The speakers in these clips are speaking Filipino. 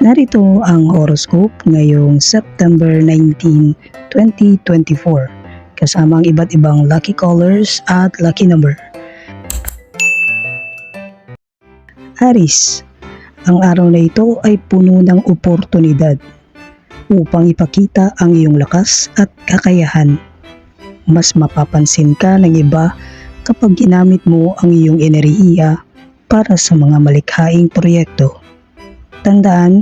Narito ang horoscope ngayong September 19, 2024 kasama ang iba't ibang lucky colors at lucky number. Aries, ang araw na ito ay puno ng oportunidad upang ipakita ang iyong lakas at kakayahan. Mas mapapansin ka ng iba kapag ginamit mo ang iyong enerhiya para sa mga malikhaing proyekto. Tandaan,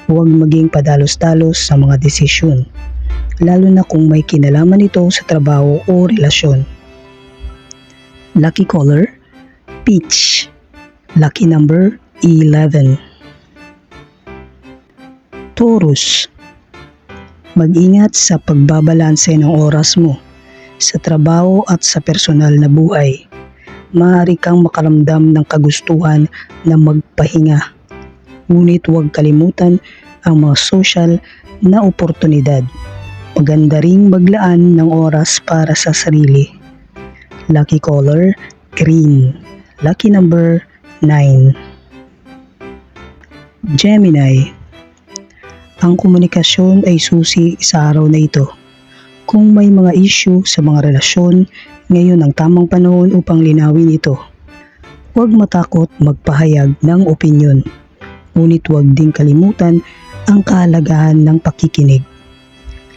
huwag maging padalos-dalos sa mga desisyon, lalo na kung may kinalaman ito sa trabaho o relasyon. Lucky color, peach. Lucky number, 11. Taurus, mag-ingat sa pagbabalanse ng oras mo sa trabaho at sa personal na buhay. Maaari kang makaramdam ng kagustuhan na magpahinga. Ngunit huwag kalimutan ang mga social na oportunidad. Maganda ring maglaan ng oras para sa sarili. Lucky color, green. Lucky number, 9. Gemini, ang komunikasyon ay susi sa araw na ito. Kung may mga issue sa mga relasyon, ngayon ang tamang panahon upang linawin ito. Huwag matakot magpahayag ng opinyon. Ngunit huwag ding kalimutan ang kahalagahan ng pakikinig.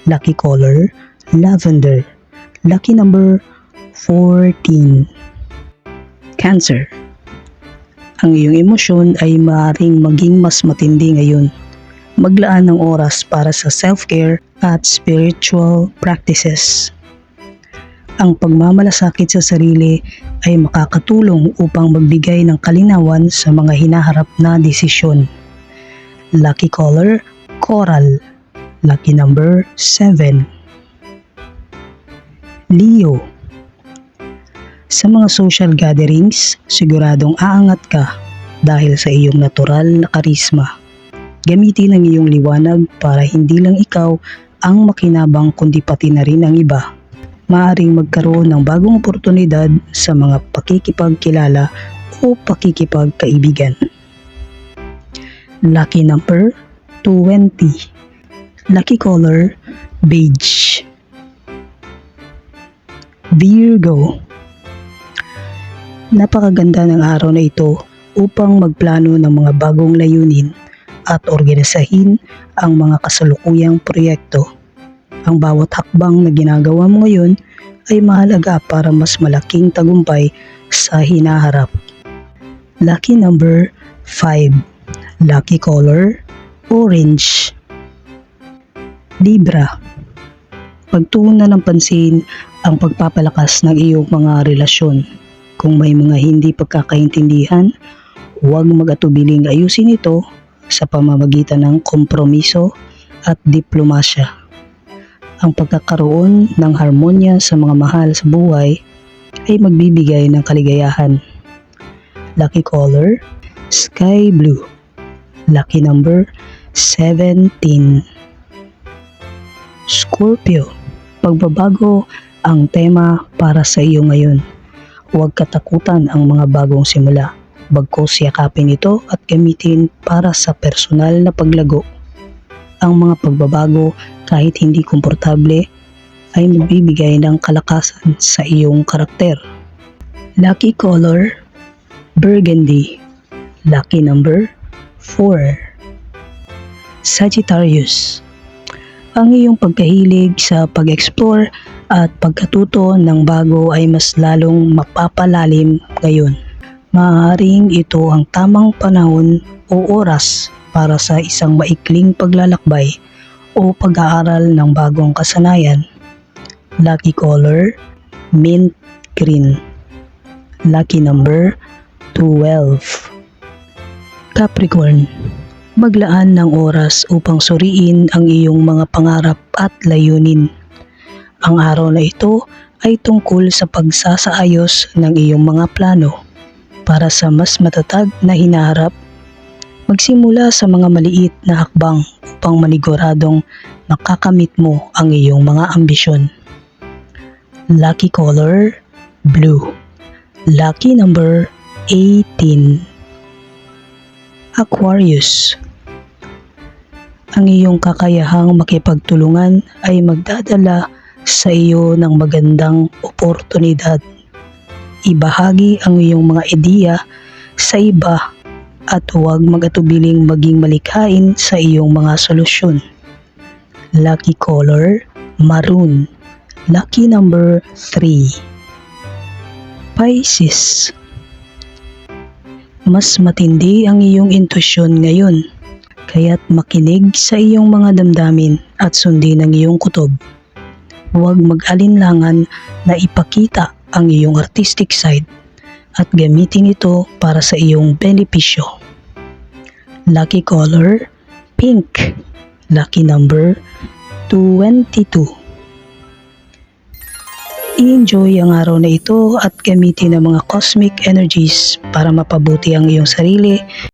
Lucky color, lavender. Lucky number, 14. Cancer, ang iyong emosyon ay maaaring maging mas matindi ngayon. Maglaan ng oras para sa self-care at spiritual practices. Ang pagmamalasakit sa sarili ay makakatulong upang magbigay ng kalinawan sa mga hinaharap na desisyon. Lucky color, coral. Lucky number, 7. Leo, sa mga social gatherings, siguradong aangat ka dahil sa iyong natural na karisma. Gamitin ang iyong liwanag para hindi lang ikaw ang makinabang kundi pati na rin ang iba. Maaaring magkaroon ng bagong oportunidad sa mga pakikipagkilala o pakikipagkaibigan. Lucky number, 20. Lucky color, beige. Virgo, napakaganda ng araw na ito upang magplano ng mga bagong layunin at organisahin ang mga kasalukuyang proyekto. Ang bawat hakbang na ginagawa mo ngayon ay mahalaga para mas malaking tagumpay sa hinaharap. Lucky number, 5. Lucky color, orange. Libra, pagtuunan ng pansin ang pagpapalakas ng iyong mga relasyon. Kung may mga hindi pagkakaintindihan, huwag mag-atubiling ayusin ito sa pamamagitan ng kompromiso at diplomasya. Ang pagkakaroon ng harmonya sa mga mahal sa buhay ay magbibigay ng kaligayahan. Lucky color, sky blue. Lucky number, 17. Scorpio, pagbabago ang tema para sa iyo ngayon. Huwag katakutan ang mga bagong simula. Bagkus yakapin ito at gamitin para sa personal na paglago. Ang mga pagbabago, kahit hindi komportable, ay magbibigay ng kalakasan sa iyong karakter. Lucky color, burgundy. Lucky number, 4. Sagittarius, ang iyong pagkahilig sa pag-explore at pagkatuto ng bago ay mas lalong mapapalalim ngayon. Maaaring ito ang tamang panahon o oras para sa isang maikling paglalakbay o pag-aaral ng bagong kasanayan. Lucky color, mint green. Lucky number, 12. Capricorn, maglaan ng oras upang suriin ang iyong mga pangarap at layunin. Ang araw na ito ay tungkol sa pagsasaayos ng iyong mga plano para sa mas matatag na hinaharap. Magsimula sa mga maliit na hakbang upang maniguradong makakamit mo ang iyong mga ambisyon. Lucky color, blue. Lucky number, 18. Aquarius, Ang iyong kakayahang makipagtulungan ay magdadala sa iyo ng magandang oportunidad. Ibahagi ang iyong mga ideya sa iba at huwag mag-atubiling maging malikhain sa iyong mga solusyon. Lucky color, maroon. Lucky number 3. Pisces. Mas matindi ang iyong intusyon ngayon, kaya't makinig sa iyong mga damdamin at sundin ang iyong kutob. Huwag mag-alinlangan na ipakita ang iyong artistic side at gamitin ito para sa iyong benepisyo. Lucky color, pink. Lucky number 22. I-enjoy ang araw na ito at gamitin ang mga cosmic energies para mapabuti ang iyong sarili